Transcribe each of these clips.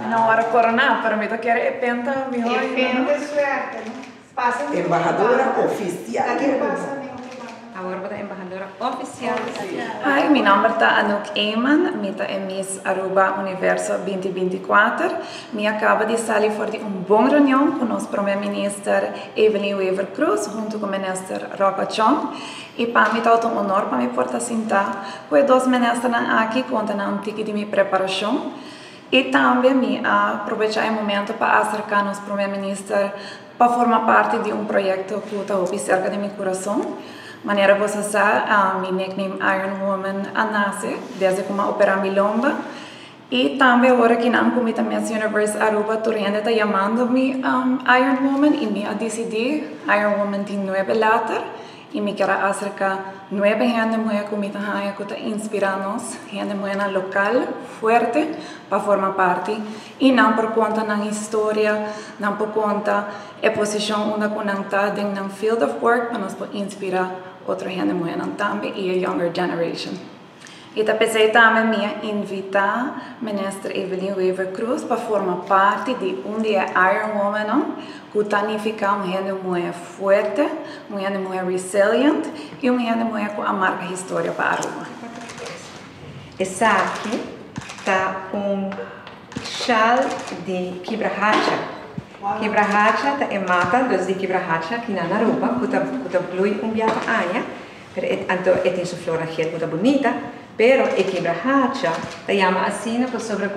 Não hora coronar, para mim, quero é penta, me rola. Penta suerte, ¿no? Pasa embajadora oficial. Agora vou dar embajadora oficial. Hi, meu nome é Anouk Eyman, mita é Miss Aruba Universo 2024. Me acaba de sair for de boa reunião com nosso primeiro-ministro Evelyn Weaver Cruz, junto com o ministro Roca Chong. E para mim é um honor para me portar sentar com os dois ministros aqui, conta na antiga de minha preparação. E também me aproveitar o momento para acercar nosso primeiro-ministro para formar parte de projeto que está cerca de meu coração. Maneira você sabe, meu nickname Iron Woman nasce desde como operar minha lomba. E também agora que não como também Miss Universe Aruba, tu ainda está chamando-me Iron Woman e me decidi Iron Woman tem 9 letras. E me quero acercar 9 gente mulher que me está inspirando, gente mulher local, forte, para formar parte. E não por conta da história, não por conta da posição onde está dentro do field of work, mas nos inspirar outra gente mulher também e a younger generation. E pensei também me invitar a ministra Evelyn Weaver Cruz para formar parte de dia Iron Woman, que significa uma mulher forte, uma mulher resilient e uma mulher com a marca história para a Aruba. Essa aqui está chal de Quibrahacha. Quibrahacha está em mata de Quibrahacha aqui na Aruba, que blui biata aia, então tem sua flora muito bonita. Pero e Quibrahacha, te llama assim, por sobre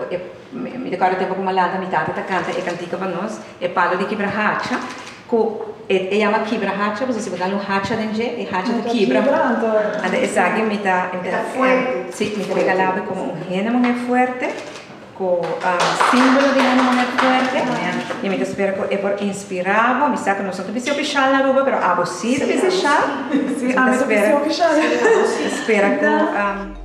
me decoro tempo como lá da mitad da canta e cantica para nós, e palo de Quibrahacha, que llama Quibrahacha, você se botar hacha dentro e hacha de Quibra. Anda essa aqui me tá sim, me regalava como mulher forte, com símbolo de uma mulher forte. E me espero que é por inspirava, me saca não só que se oficial na Aruba, pero a você deve ser chá. Sim, a mim deve ser oficial. Espera que